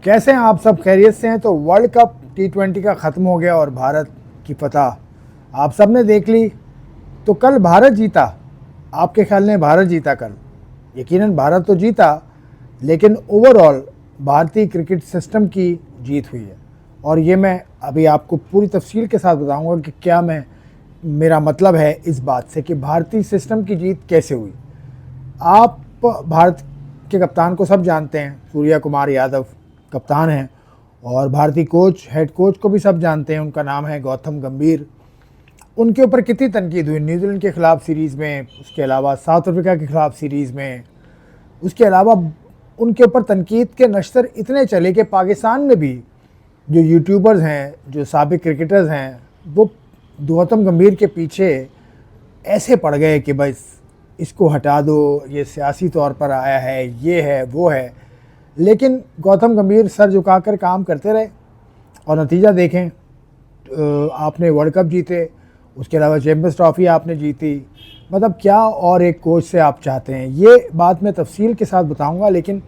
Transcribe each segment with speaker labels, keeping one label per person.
Speaker 1: कैसे हैं आप सब? खैरियत से हैं? तो वर्ल्ड कप T20 का ख़त्म हो गया और भारत की फतह आप सब ने देख ली। तो कल भारत जीता, आपके ख्याल में भारत जीता कल? यकीनन भारत तो जीता, लेकिन ओवरऑल भारतीय क्रिकेट सिस्टम की जीत हुई है। और ये मैं अभी आपको पूरी तफसील के साथ बताऊंगा कि क्या मेरा मतलब है इस बात से कि भारतीय सिस्टम की जीत कैसे हुई। आप भारत के कप्तान को सब जानते हैं, सूर्या कुमार यादव कप्तान हैं, और भारतीय कोच हेड कोच को भी सब जानते हैं, उनका नाम है गौतम गंभीर। उनके ऊपर कितनी तनकीद हुई न्यूजीलैंड के ख़िलाफ़ सीरीज़ में, उसके अलावा साउथ अफ्रीका के ख़िलाफ़ सीरीज़ में, उसके अलावा उनके ऊपर तनकीद के नश्तर इतने चले कि पाकिस्तान में भी जो यूट्यूबर्स हैं, जो साबिक क्रिकेटर्स हैं, वो गौतम गंभीर के पीछे ऐसे पड़ गए कि बस इसको हटा दो, ये सियासी तौर पर आया है, ये है वो है। लेकिन गौतम गंभीर सर झुकाकर काम करते रहे और नतीजा देखें, आपने वर्ल्ड कप जीते, उसके अलावा चैम्पियंस ट्रॉफ़ी आपने जीती। मतलब क्या और एक कोच से आप चाहते हैं? ये बात मैं तफसील के साथ बताऊंगा, लेकिन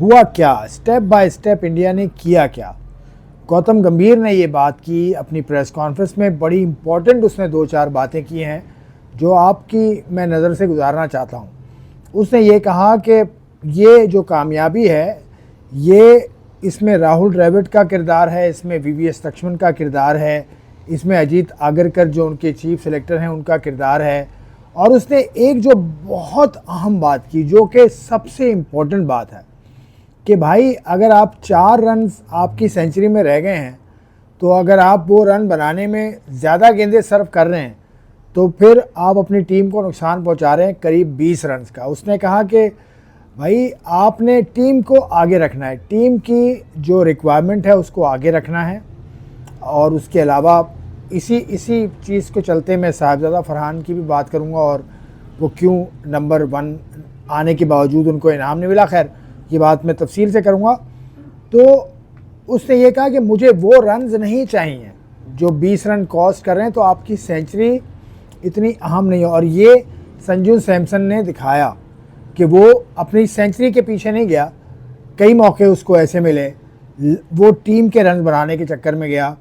Speaker 1: हुआ क्या, स्टेप बाय स्टेप इंडिया ने किया क्या। गौतम गंभीर ने ये बात की अपनी प्रेस कॉन्फ्रेंस में, बड़ी इंपॉर्टेंट उसने 2-4 बातें की हैं जो आपकी मैं नज़र से गुजारना चाहता हूँ। उसने ये कहा कि ये जो कामयाबी है, ये इसमें राहुल द्रविड़ का किरदार है, इसमें VVS लक्ष्मण का किरदार है, इसमें अजीत आगरकर जो उनके चीफ सेलेक्टर हैं उनका किरदार है। और उसने एक जो बहुत अहम बात की, जो कि सबसे इम्पोर्टेंट बात है, कि भाई अगर आप 4 रन आपकी सेंचुरी में रह गए हैं, तो अगर आप वो रन बनाने में ज़्यादा गेंदें सर्व कर रहे हैं तो फिर आप अपनी टीम को नुकसान पहुंचा रहे हैं करीब 20 रन का। उसने कहा कि भाई आपने टीम को आगे रखना है, टीम की जो रिक्वायरमेंट है उसको आगे रखना है। और उसके अलावा इसी चीज़ को चलते मैं साहिबजादा फरहान की भी बात करूंगा, और वो क्यों नंबर 1 आने के बावजूद उनको इनाम नहीं मिला। खैर ये बात मैं तफसील से करूंगा। तो उसने ये कहा कि मुझे वो रन्स नहीं चाहिए जो 20 रन कॉस्ट कर रहे हैं, तो आपकी सेंचुरी इतनी अहम नहीं है। और ये संजू सैमसन ने दिखाया कि वो अपनी सेंचुरी के पीछे नहीं गया, कई मौके उसको ऐसे मिले, वो टीम के रन बनाने के चक्कर में गया,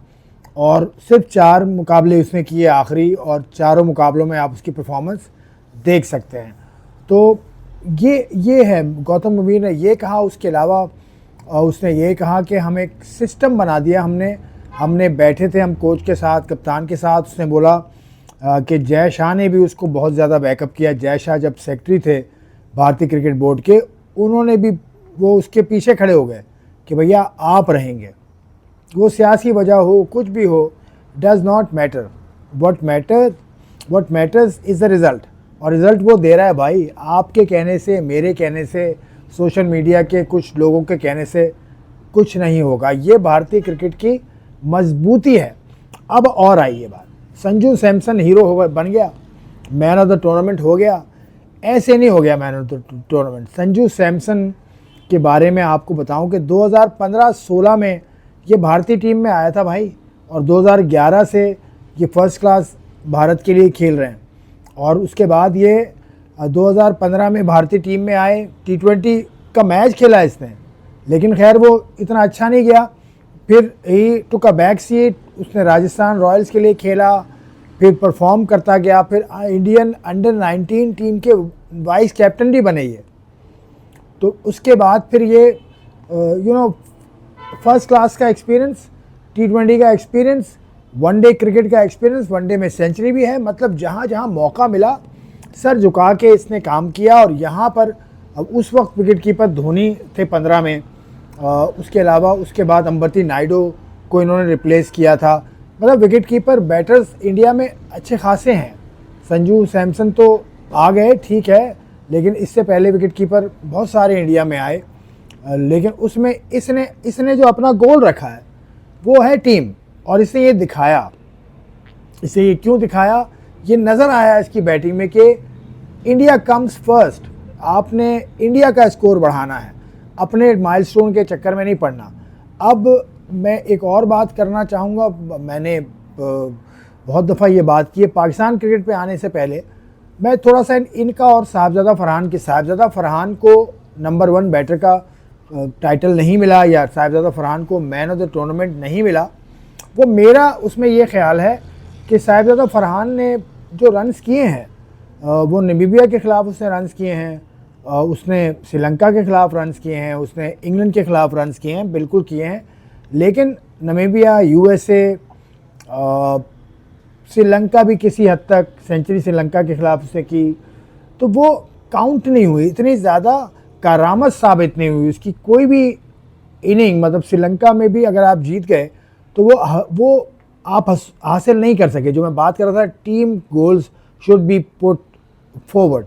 Speaker 1: और सिर्फ 4 मुकाबले उसने किए आखिरी, और चारों मुकाबलों में आप उसकी परफॉर्मेंस देख सकते हैं। तो ये है, गौतम गंभीर ने ये कहा। उसके अलावा उसने ये कहा कि हम एक सिस्टम बना दिया, हमने बैठे थे हम कोच के साथ, कप्तान के साथ। उसने बोला कि जय शाह ने भी उसको बहुत ज़्यादा बैकअप किया। जय शाह जब सेक्रेटरी थे भारतीय क्रिकेट बोर्ड के, उन्होंने भी वो उसके पीछे खड़े हो गए कि भैया आप रहेंगे, वो सियासी वजह हो कुछ भी हो, does not matter, what matters is the result. और रिज़ल्ट वो दे रहा है भाई, आपके कहने से, मेरे कहने से, सोशल मीडिया के कुछ लोगों के कहने से कुछ नहीं होगा। ये भारतीय क्रिकेट की मजबूती है। अब और आई ये बात, संजू सैमसन हीरो बन गया, मैन ऑफ द टूर्नामेंट हो गया। ऐसे नहीं हो गया man of the tournament. Sanju Samson के बारे में आपको बताऊं कि 2015-16 में ये भारतीय टीम में आया था भाई, और 2011 से ये फर्स्ट क्लास भारत के लिए खेल रहे हैं। और उसके बाद ये 2015 में भारतीय टीम में आए, T20 का मैच खेला इसने, लेकिन खैर वो इतना अच्छा नहीं गया। फिर ही टुक अ बैक सीट, उसने राजस्थान रॉयल्स के लिए खेला, फिर परफॉर्म करता गया, फिर इंडियन अंडर 19 टीम के वाइस कैप्टन भी बने ये। तो उसके बाद फिर ये फर्स्ट क्लास का एक्सपीरियंस, T20 का एक्सपीरियंस, वनडे क्रिकेट का एक्सपीरियंस, वनडे में सेंचुरी भी है। मतलब जहाँ जहाँ मौका मिला सर झुका के इसने काम किया। और यहाँ पर अब उस वक्त विकेट कीपर धोनी थे 15 में, उसके अलावा उसके बाद अंबती नायडू को इन्होंने रिप्लेस किया था। मतलब विकेट कीपर बैटर्स इंडिया में अच्छे खासे हैं। संजू सैमसन तो आ गए ठीक है, लेकिन इससे पहले विकेट कीपर बहुत सारे इंडिया में आए। लेकिन उसमें इसने जो अपना गोल रखा है वो है टीम, और इसने ये दिखाया। इसे ये क्यों दिखाया, ये नज़र आया इसकी बैटिंग में कि इंडिया कम्स फर्स्ट। आपने इंडिया का स्कोर बढ़ाना है, अपने माइलस्टोन के चक्कर में नहीं पड़ना। अब मैं एक और बात करना चाहूँगा, मैंने बहुत दफ़ा ये बात की है पाकिस्तान क्रिकेट पे आने से पहले। मैं थोड़ा सा इनका और साहिबजादा फरहान को नंबर 1 बैटर का टाइटल नहीं मिला या साहिबजादा फरहान को मैन ऑफ द टूर्नामेंट नहीं मिला, वो मेरा उसमें ये ख्याल है कि साहिबजादा फरहान ने जो रन्स किए हैं वो नामीबिया के ख़िलाफ़ उसने रन्स किए हैं, उसने श्रीलंका के ख़िलाफ़ रन्स किए हैं, उसने इंग्लैंड के ख़िलाफ़ रन्स किए हैं, बिल्कुल किए हैं। लेकिन नामीबिया, यूएसए, श्रीलंका भी किसी हद तक सेंचुरी श्रीलंका के ख़िलाफ़ उसने की, तो वो काउंट नहीं हुई, इतनी ज़्यादा करामत साबित नहीं हुई उसकी कोई भी इनिंग। मतलब श्रीलंका में भी अगर आप जीत गए तो वो आप हासिल नहीं कर सके। जो मैं बात कर रहा था, team goals should be put forward,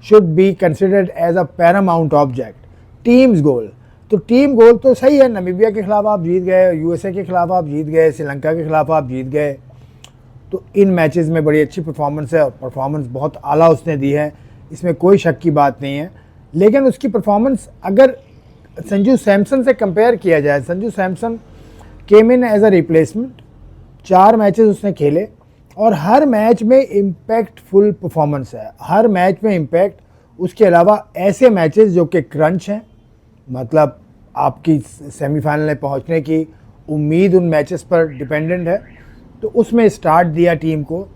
Speaker 1: should be considered as a paramount object, teams goal. तो टीम गोल तो सही है, नामीबिया के ख़िलाफ़ आप जीत गए, यूएसए के ख़िलाफ़ आप जीत गए, श्रीलंका के ख़िलाफ़ आप जीत गए, तो इन मैचेस में बड़ी अच्छी परफॉर्मेंस है और परफॉर्मेंस बहुत आला उसने दी है, इसमें कोई शक की बात नहीं है। लेकिन उसकी परफॉर्मेंस अगर संजू सैमसन से कंपेयर किया जाए, संजू सैमसन केम इन एज अ रिप्लेसमेंट, 4 मैचेस उसने खेले और हर मैच में इम्पैक्टफुल परफॉर्मेंस है, हर मैच में इम्पैक्ट। उसके अलावा ऐसे मैचेस जो कि क्रंच हैं, मतलब आपकी सेमीफाइनल में पहुंचने की उम्मीद उन मैचेस पर डिपेंडेंट है, तो उसमें स्टार्ट दिया टीम को,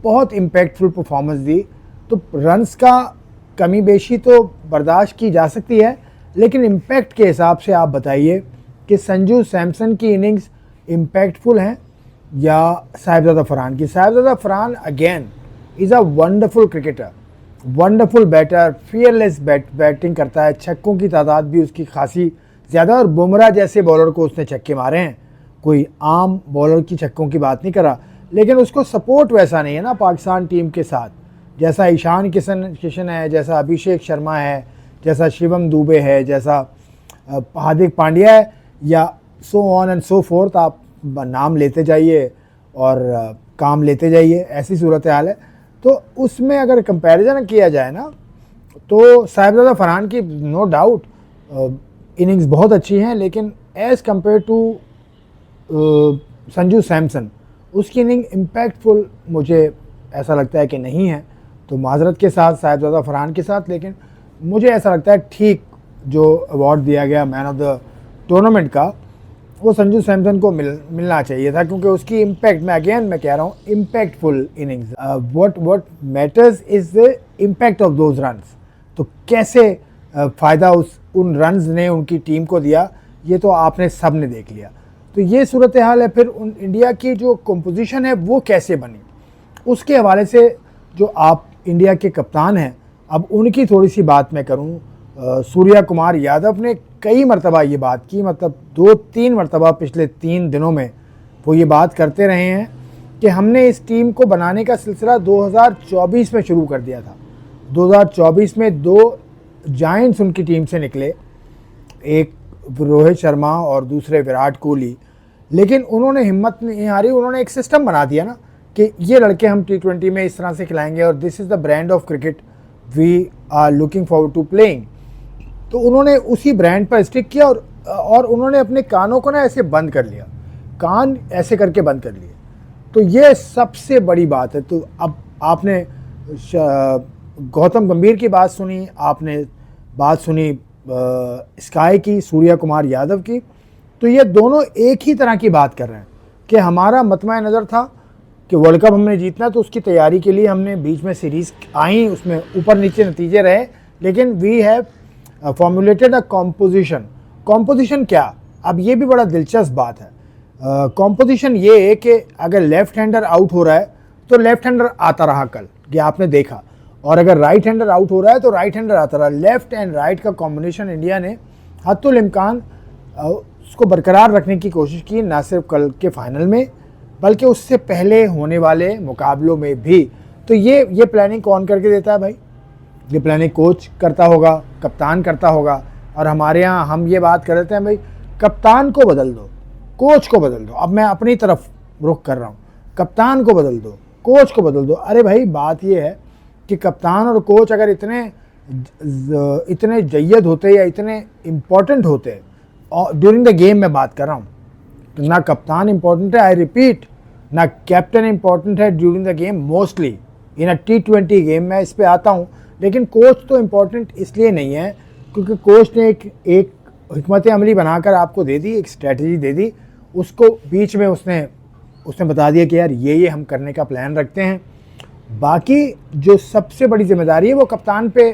Speaker 1: बहुत इम्पैक्टफुल परफॉर्मेंस दी। तो रन्स का कमी बेशी तो बर्दाश्त की जा सकती है, लेकिन इम्पैक्ट के हिसाब से आप बताइए कि संजू सैमसन की इनिंग्स इम्पैक्टफुल हैं या साहिबजादा फरहान की। Sahibzada Farhan again is a wonderful cricketer, wonderful batter, fearless batting करता है, छक्कों की तादाद भी उसकी खासी ज़्यादा, और बुमराह जैसे बॉलर को उसने छक्के मारे हैं, कोई आम बॉलर की छक्कों की बात नहीं कर रहा। लेकिन उसको सपोर्ट वैसा नहीं है ना पाकिस्तान टीम के साथ, जैसा ईशान किशन है, जैसा अभिषेक शर्मा है, जैसा शिवम दुबे है, जैसा हार्दिक पांड्या है, या so on and so fourth, आप नाम लेते जाइए और काम लेते जाइए, ऐसी सूरत हाल है। तो उसमें अगर कंपैरिजन किया जाए ना, तो साहिबजादा फरहान की नो डाउट इनिंग्स बहुत अच्छी हैं, लेकिन as compare to Sanju Samson उसकी इनिंग इम्पैक्टफुल मुझे ऐसा लगता है कि नहीं है। तो माजरत के साथ साहिबजादा फरहान के साथ, लेकिन मुझे ऐसा लगता है ठीक जो अवार्ड दिया गया मैन ऑफ द टूर्नामेंट का, वो संजू सैमसन को मिलना चाहिए था, क्योंकि उसकी इम्पैक्ट, मैं कह रहा हूँ impactful innings. What matters is the impact of those runs. तो कैसे फ़ायदा उन रन्स ने उनकी टीम को दिया, ये तो आपने सब ने देख लिया। तो ये सूरत हाल है। फिर इंडिया की जो कंपोजिशन है वो कैसे बनी, उसके हवाले से जो आप इंडिया के कप्तान हैं, अब उनकी थोड़ी सी बात मैं करूं। सूर्या कुमार यादव ने कई मरतबा ये बात की, मतलब 2-3 मरतबा पिछले 3 दिनों में वो ये बात करते रहे हैं कि हमने इस टीम को बनाने का सिलसिला 2024 में शुरू कर दिया था। 2024 में 2 जायंट्स उनकी टीम से निकले, एक रोहित शर्मा और दूसरे विराट कोहली, लेकिन उन्होंने हिम्मत नहीं हारी, उन्होंने एक सिस्टम बना दिया ना कि ये लड़के हम T20 में इस तरह से खिलाएंगे और this is the brand of cricket we are looking forward to playing. तो उन्होंने उसी ब्रांड पर स्टिक किया और उन्होंने अपने कानों को ना ऐसे बंद कर लिया, कान ऐसे करके बंद कर लिए। तो ये सबसे बड़ी बात है। तो अब आपने गौतम गंभीर की बात सुनी, आपने बात सुनी स्काई की, सूर्या कुमार यादव की, तो ये दोनों एक ही तरह की बात कर रहे हैं कि हमारा मतमा नज़र था कि वर्ल्ड कप हमने जीतना, तो उसकी तैयारी के लिए हमने बीच में सीरीज़ आई, उसमें ऊपर नीचे नतीजे रहे, लेकिन we have formulated a composition क्या, अब ये भी बड़ा दिलचस्प बात है। कॉम्पोजिशन ये है कि अगर लेफ्ट हैंडर आउट हो रहा है तो लेफ्ट हैंडर आता रहा कल, ये आपने देखा, और अगर राइट हैंडर आउट हो रहा है तो राइट हैंडर आता रहा। लेफ्ट एंड राइट का कॉम्बिनेशन इंडिया ने हद्दुल इम्कान उसको बरकरार रखने की कोशिश की, ना सिर्फ कल के फाइनल में बल्कि उससे पहले होने वाले मुकाबलों में भी। तो ये प्लानिंग कौन करके देता है भाई? ये प्लानिंग कोच करता होगा, कप्तान करता होगा। और हमारे यहाँ हम ये बात कर रहे थे भाई कप्तान को बदल दो, कोच को बदल दो। अब मैं अपनी तरफ रुख कर रहा हूँ, कप्तान को बदल दो, कोच को बदल दो। अरे भाई बात ये है कि कप्तान और कोच अगर इतने जय्यद होते या इतने इम्पोर्टेंट होते, और ड्यूरिंग द गेम में बात कर रहा हूँ, तो ना कप्तान इम्पोर्टेंट है, आई रिपीट, ना कैप्टन इम्पोर्टेंट है during the game mostly in a T20 game. मैं इस पे आता हूँ, लेकिन कोच तो इम्पोर्टेंट इसलिए नहीं है क्योंकि कोच ने एक हिकमत अमली बनाकर आपको दे दी, एक स्ट्रेटजी दे दी, उसको बीच में उसने बता दिया कि यार ये हम करने का प्लान रखते हैं। बाकी जो सबसे बड़ी जिम्मेदारी है वो कप्तान पे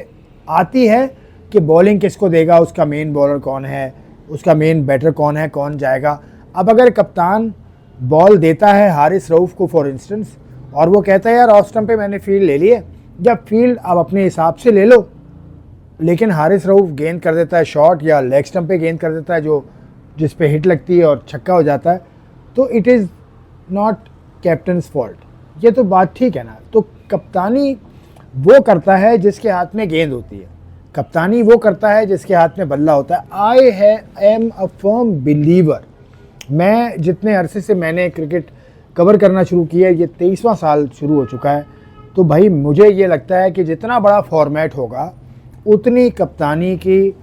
Speaker 1: आती है कि बॉलिंग किसको देगा, उसका मेन बॉलर कौन है, उसका मेन बैटर कौन है, कौन जाएगा। अब अगर कप्तान बॉल देता है हारिस रऊफ़ को फॉर इंस्टेंस, और वो कहता है यार ऑफ स्टंप पे मैंने फील्ड ले ली है, जब फील्ड आप अपने हिसाब से ले लो, लेकिन हारिस रऊफ़ गेंद कर देता है शॉट या लेग स्टंप पे गेंद कर देता है जो जिस पे हिट लगती है और छक्का हो जाता है, तो it is not captains fault. ये तो बात ठीक है ना। तो कप्तानी वो करता है जिसके हाथ में गेंद होती है, कप्तानी वो करता है जिसके हाथ में बल्ला होता है। I am a firm believer, मैं जितने अरसे से मैंने क्रिकेट कवर करना शुरू किया है, ये 23वां साल शुरू हो चुका है, तो भाई मुझे ये लगता है कि जितना बड़ा फॉर्मेट होगा उतनी कप्तानी की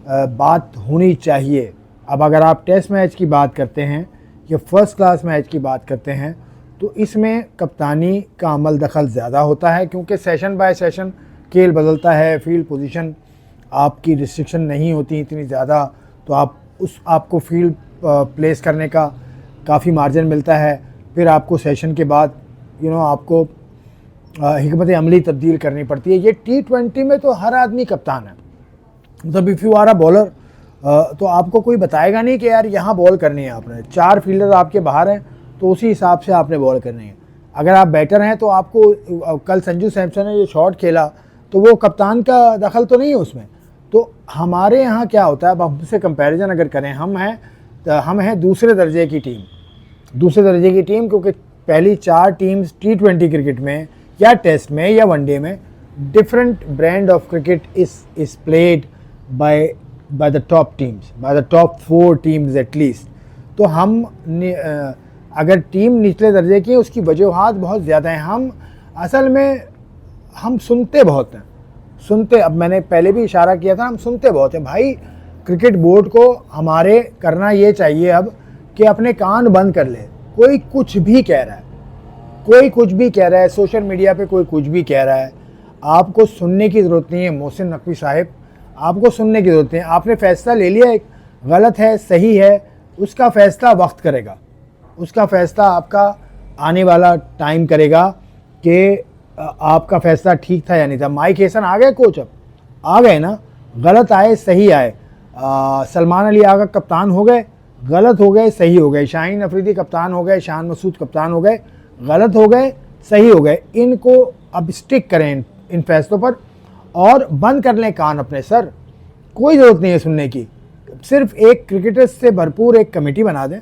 Speaker 1: बात होनी चाहिए। अब अगर आप टेस्ट मैच की बात करते हैं या फर्स्ट क्लास मैच की बात करते हैं तो इसमें कप्तानी का अमल दखल ज़्यादा होता है, क्योंकि सेशन बाय सेशन खेल बदलता है, फील्ड पोजीशन आपकी रिस्ट्रिक्शन नहीं होती इतनी ज़्यादा, तो आपको फील्ड प्लेस करने का काफ़ी मार्जिन मिलता है। फिर आपको सेशन के बाद आपको हिकमत अमली तब्दील करनी पड़ती है। ये T20 में तो हर आदमी कप्तान है, मतलब if you are a bowler तो आपको कोई बताएगा नहीं कि यार यहाँ बॉल करनी है आपने, 4 फील्डर आपके बाहर हैं तो उसी हिसाब से आपने बॉल करनी है। अगर आप बैटर हैं तो आपको कल संजू सैमसन ने जो शॉट खेला तो वो कप्तान का दखल तो नहीं है उसमें। तो हमारे यहाँ क्या होता है, अब हमसे कंपैरिजन अगर करें, हम हैं दूसरे दर्जे की टीम, क्योंकि पहली 4 टीम्स T20 क्रिकेट में या टेस्ट में या वनडे में different brand of cricket is played by the top teams, by the top 4 teams at least. तो हम अगर टीम निचले दर्जे की है उसकी वजूहात बहुत ज़्यादा हैं। हम असल में हम सुनते बहुत हैं, अब मैंने पहले भी इशारा किया था, हम सुनते बहुत हैं भाई। क्रिकेट बोर्ड को हमारे करना ये चाहिए अब कि अपने कान बंद कर ले। कोई कुछ भी कह रहा है, सोशल मीडिया पे कोई कुछ भी कह रहा है, आपको सुनने की ज़रूरत नहीं है। मोहसिन नकवी साहब, आपको सुनने की ज़रूरत नहीं है। आपने फ़ैसला ले लिया, गलत है सही है, उसका फ़ैसला वक्त करेगा, उसका फ़ैसला आपका आने वाला टाइम करेगा कि आपका फ़ैसला ठीक था या नहीं था। माइक हेसन आ गए कोच, अब आ गए ना, गलत आए सही आए। सलमान अली आगा कप्तान हो गए, गलत हो गए सही हो गए। शाहीन अफरीदी कप्तान हो गए, शान मसूद कप्तान हो गए, गलत हो गए सही हो गए। इनको अब स्टिक करें इन फैसलों पर और बंद कर लें कान अपने सर। कोई ज़रूरत नहीं है सुनने की। सिर्फ एक क्रिकेटर्स से भरपूर एक कमेटी बना दें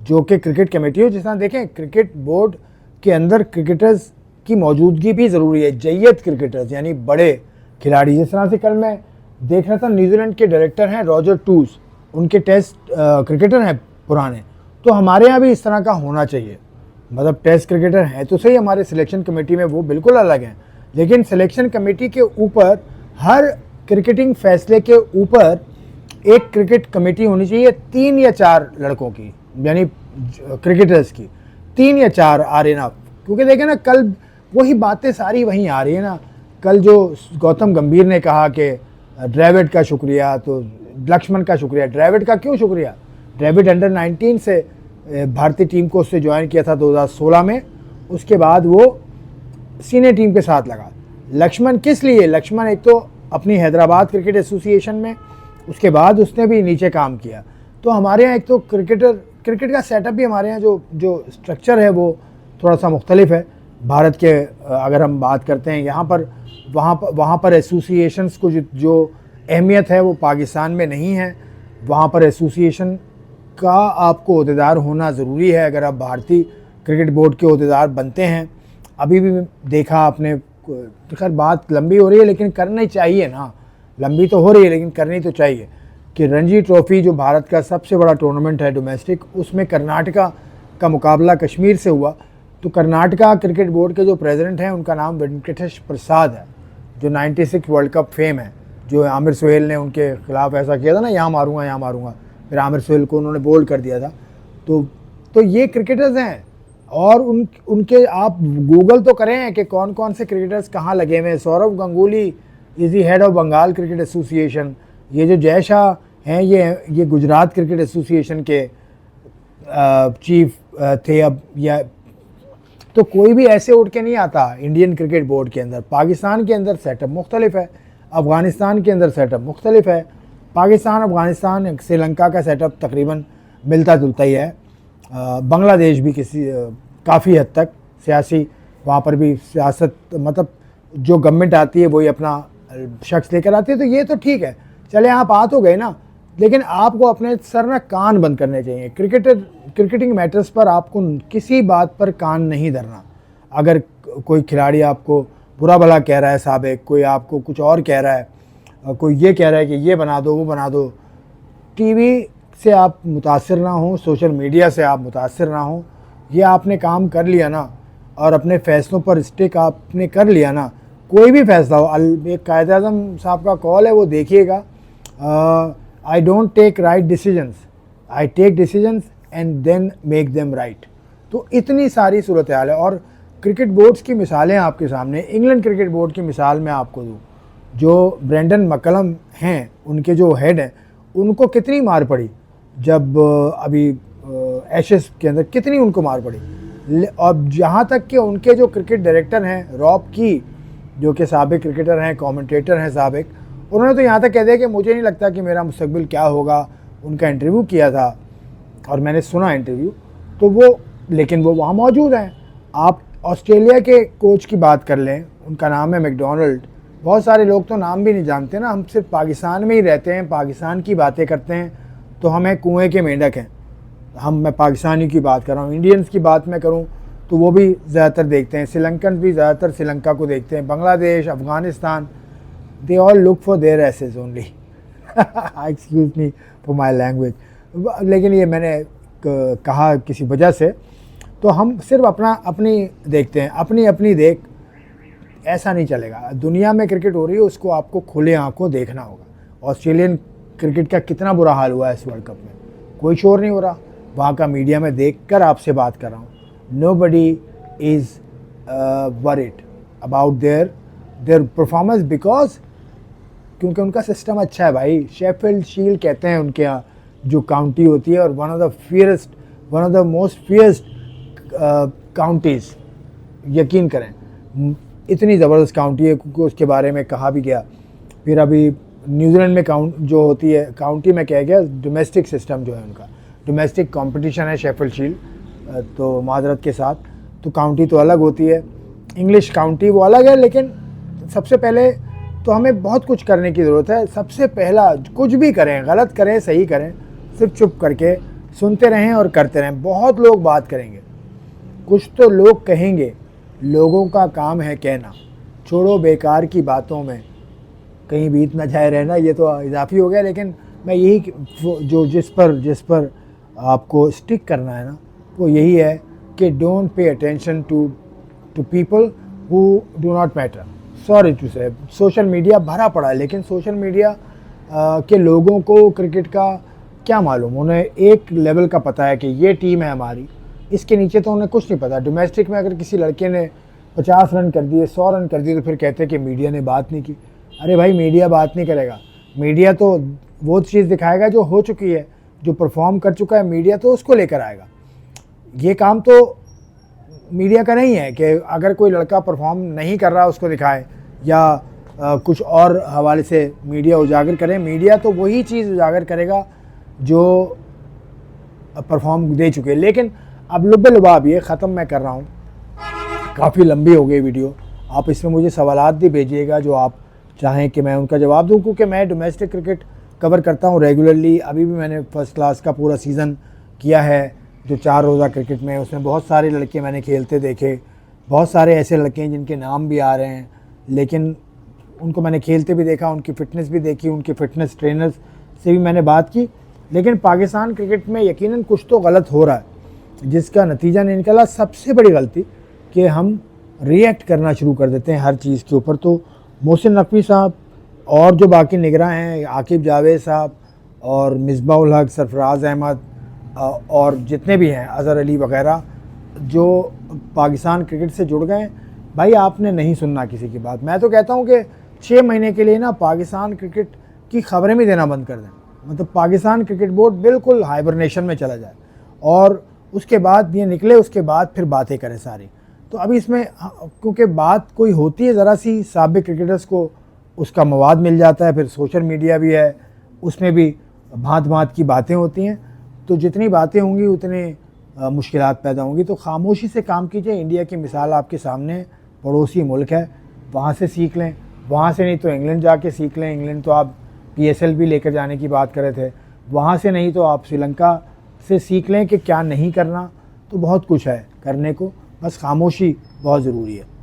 Speaker 1: जो कि क्रिकेट कमेटी हो। जिस तरह देखें क्रिकेट बोर्ड के अंदर क्रिकेटर्स की मौजूदगी भी ज़रूरी है, जय्यद क्रिकेटर्स यानी बड़े खिलाड़ी। जिस तरह से कल मैं देख रहा था, न्यूजीलैंड के डायरेक्टर हैं रॉजर टूस, उनके टेस्ट क्रिकेटर हैं पुराने। तो हमारे यहाँ भी इस तरह का होना चाहिए, मतलब टेस्ट क्रिकेटर हैं तो सही, हमारे सिलेक्शन कमेटी में वो बिल्कुल अलग हैं, लेकिन सिलेक्शन कमेटी के ऊपर, हर क्रिकेटिंग फैसले के ऊपर एक क्रिकेट कमेटी होनी चाहिए 3 या 4 लड़कों की, यानी क्रिकेटर्स की 3 या 4 आर इनफ। क्योंकि देखें ना, कल वही बातें सारी वहीं आ रही है ना। कल जो गौतम गंभीर ने कहा कि ड्रेविड का शुक्रिया, तो लक्ष्मण का शुक्रिया। ड्रेविड का क्यों शुक्रिया? ड्रेविड अंडर 19 से भारतीय टीम को उससे ज्वाइन किया था 2016 में, उसके बाद वो सीनियर टीम के साथ लगा। लक्ष्मण किस लिए? लक्ष्मण एक तो अपनी हैदराबाद क्रिकेट एसोसिएशन में, उसके बाद उसने भी नीचे काम किया। तो हमारे यहाँ एक तो क्रिकेट का सेटअप भी हमारे यहाँ जो स्ट्रक्चर है वो थोड़ा सा मुख्तलिफ है भारत के। अगर हम बात करते हैं यहाँ पर, वहाँ पर एसोसिएशंस को जो अहमियत है वो पाकिस्तान में नहीं है। वहाँ पर एसोसिएशन का आपको ओहदेदार होना ज़रूरी है अगर आप भारतीय क्रिकेट बोर्ड के ओहदेदार बनते हैं। अभी भी देखा आपने, खैर बात लंबी हो रही है लेकिन करनी चाहिए ना, लंबी तो हो रही है लेकिन करनी तो चाहिए, कि रणजी ट्रॉफ़ी जो भारत का सबसे बड़ा टूर्नामेंट है डोमेस्टिक, उसमें कर्नाटका का मुकाबला कश्मीर से हुआ। तो कर्नाटका क्रिकेट बोर्ड के जो प्रेसिडेंट हैं उनका नाम वेंकटेश प्रसाद है, जो 96 वर्ल्ड कप फेम है, जो आमिर सुहेल ने उनके खिलाफ ऐसा किया था ना, यहाँ मारूंगा, फिर आमिर सुहेल को उन्होंने बोल्ड कर दिया था। तो ये क्रिकेटर्स हैं और उनके आप गूगल तो करें कि कौन कौन से क्रिकेटर्स कहाँ लगे हुए हैं। Sourav Ganguly is the head of Bengal cricket association. ये जो जय शाह हैं, ये गुजरात क्रिकेट एसोसिएशन के चीफ थे अब, या तो कोई भी ऐसे उठ के नहीं आता इंडियन क्रिकेट बोर्ड के अंदर। पाकिस्तान के अंदर सेटअप मुख्तलिफ है, अफ़गानिस्तान के अंदर सेटअप मुख्तलिफ है। पाकिस्तान, अफ़गानिस्तान, श्रीलंका का सेटअप तकरीबन मिलता जुलता ही है। बांग्लादेश भी काफ़ी हद तक सियासी, वहाँ पर भी सियासत, मतलब जो गवर्नमेंट आती है वही अपना शख्स लेकर आती है, तो ये तो ठीक है, चले आप आ तो गए ना, लेकिन आपको अपने सर ना कान बंद करने चाहिए। क्रिकेटिंग मैटर्स पर आपको किसी बात पर कान नहीं धरना। अगर कोई खिलाड़ी आपको बुरा भला कह रहा है, साबिक कोई आपको कुछ और कह रहा है, कोई ये कह रहा है कि ये बना दो वो बना दो, टीवी से आप मुतासिर ना हो, सोशल मीडिया से आप मुतासिर ना हो। ये आपने काम कर लिया ना और अपने फ़ैसलों पर स्टिक आपने कर लिया ना, कोई भी फैसला हो, एक कायद-ए-आज़म साहब का कॉल है वो देखिएगा, I don't take right decisions, I take decisions and then make them right. तो इतनी सारी सूरत हाल है। और क्रिकेट बोर्ड्स की मिसालें आपके सामने, इंग्लैंड क्रिकेट बोर्ड की मिसाल मैं आपको दूँ, जो ब्रेंडन मैकलम हैं, उनके जो हेड हैं, उनको कितनी मार पड़ी जब अभी एशेस के अंदर, कितनी उनको मार पड़ी। और जहाँ तक कि उनके जो क्रिकेट डायरेक्टर हैं रॉब की, जो कि साबिक क्रिकेटर हैं, कमेंटेटर हैं साबिक, उन्होंने तो यहाँ तक कह दिया कि मुझे नहीं लगता कि मेरा मुस्तकबिल क्या होगा। उनका इंटरव्यू किया था और मैंने सुना इंटरव्यू, तो वो, लेकिन वो वहाँ मौजूद हैं। आप ऑस्ट्रेलिया के कोच की बात कर लें, उनका नाम है मैकडोनल्ड। बहुत सारे लोग तो नाम भी नहीं जानते ना, हम सिर्फ पाकिस्तान में ही रहते हैं, पाकिस्तान की बातें करते हैं, तो हमें कुएँ के मेंढक हैं मैं पाकिस्तानी की बात कर रहा हूँ। इंडियंस की बात मैं करूँ तो वो भी ज़्यादातर देखते हैं, श्रीलंकन भी ज़्यादातर श्रीलंका को देखते हैं, Bangladesh, Afghanistan, they all look for their asses only. Excuse me for my language, लेकिन ये मैंने कहा किसी वजह से। तो हम सिर्फ अपनी देखते हैं, अपनी देख, ऐसा नहीं चलेगा। दुनिया में क्रिकेट हो रही है, उसको आपको खुले आंखों देखना होगा। ऑस्ट्रेलियन क्रिकेट का कितना बुरा हाल हुआ है इस वर्ल्ड कप में, कोई शोर नहीं हो रहा, वहाँ का मीडिया में देखकर आपसे बात कर रहा हूँ। Nobody is worried about their performance because क्योंकि उनका सिस्टम अच्छा है भाई। शेफील्ड शील्ड कहते हैं उनके यहाँ जो काउंटी होती है, और one of the most फियरेस्ट counties, यकीन करें इतनी ज़बरदस्त काउंटी है क्योंकि उसके बारे में कहा भी गया। फिर अभी न्यूजीलैंड में जो होती है काउंटी में कहा गया, डोमेस्टिक सिस्टम जो है उनका, डोमेस्टिक कंपटीशन है शेफील्ड शील्ड, तो माजरत के साथ, तो काउंटी तो अलग होती है, इंग्लिश काउंटी वो अलग है। लेकिन सबसे पहले तो हमें बहुत कुछ करने की ज़रूरत है। सबसे पहला, कुछ भी करें, गलत करें सही करें, सिर्फ चुप करके सुनते रहें और करते रहें। बहुत लोग बात करेंगे, कुछ तो लोग कहेंगे, लोगों का काम है कहना। छोड़ो बेकार की बातों में कहीं बीत ना जाए रहना, ये तो इजाफी हो गया। लेकिन मैं यही जो जिस पर आपको स्टिक करना है ना, वो यही है कि don't pay attention to people who do not matter. Sorry to say, social media भरा पड़ा है, लेकिन सोशल मीडिया के लोगों को क्रिकेट का क्या मालूम। उन्हें एक लेवल का पता है कि ये टीम है हमारी, इसके नीचे तो उन्हें कुछ नहीं पता। डोमेस्टिक में अगर किसी लड़के ने 50 रन कर दिए, 100 रन कर दिए, तो फिर कहते हैं कि मीडिया ने बात नहीं की। अरे भाई, मीडिया बात नहीं करेगा, मीडिया तो वो चीज़ दिखाएगा जो हो चुकी है, जो परफॉर्म कर चुका है, मीडिया तो उसको लेकर आएगा। ये काम तो मीडिया का नहीं है कि अगर कोई लड़का परफॉर्म नहीं कर रहा उसको दिखाए, या कुछ और हवाले से मीडिया उजागर करे। मीडिया तो वही चीज़ उजागर करेगा जो परफॉर्म दे चुके। लेकिन अब लुब्बे-लुबाब ये ख़त्म मैं कर रहा हूँ, काफ़ी लंबी हो गई वीडियो। आप इसमें मुझे सवालात भी भेजिएगा जो आप चाहें कि मैं उनका जवाब दूँ, क्योंकि मैं डोमेस्टिक क्रिकेट कवर करता हूँ रेगुलरली। अभी भी मैंने फर्स्ट क्लास का पूरा सीज़न किया है जो 4 रोज़ा क्रिकेट में, उसमें बहुत सारे लड़के मैंने खेलते देखे। बहुत सारे ऐसे लड़के हैं जिनके नाम भी आ रहे हैं, लेकिन उनको मैंने खेलते भी देखा, उनकी फ़िटनेस भी देखी, उनके फ़िटनेस ट्रेनर्स से भी मैंने बात की। लेकिन पाकिस्तान क्रिकेट में यकीनन कुछ तो गलत हो रहा है, जिसका नतीजा नहीं निकला। सबसे बड़ी गलती कि हम रिएक्ट करना शुरू कर देते हैं हर चीज़ के ऊपर। तो मोहसिन नकवी साहब और जो बाकी निगरां हैं, आकिब जावेद साहब और मिसबाउल हक, सरफराज अहमद और जितने भी हैं, अज़हर अली वग़ैरह, जो पाकिस्तान क्रिकेट से जुड़ गए, भाई आपने नहीं सुनना किसी की बात। मैं तो कहता हूं कि 6 महीने के लिए ना पाकिस्तान क्रिकेट की खबरें भी देना बंद कर दें। मतलब पाकिस्तान क्रिकेट बोर्ड बिल्कुल हाइबरनेशन में चला जाए और उसके बाद ये निकले, उसके बाद फिर बातें करें सारी। तो अभी इसमें क्योंकि बात कोई होती है ज़रा सी, साबिक क्रिकेटर्स को उसका मवाद मिल जाता है, फिर सोशल मीडिया भी है, उसमें भी भांत भांत की बातें होती हैं। तो जितनी बातें होंगी उतने मुश्किलात पैदा होंगी। तो खामोशी से काम कीजिए। इंडिया की मिसाल आपके सामने, पड़ोसी मुल्क है, वहाँ से सीख लें, वहाँ से नहीं तो इंग्लैंड जाके सीख लें। इंग्लैंड तो आप PSL भी लेकर जाने की बात कर रहे थे, वहाँ से नहीं तो आप श्रीलंका से सीख लें कि क्या नहीं करना। तो बहुत कुछ है करने को, बस खामोशी बहुत ज़रूरी है।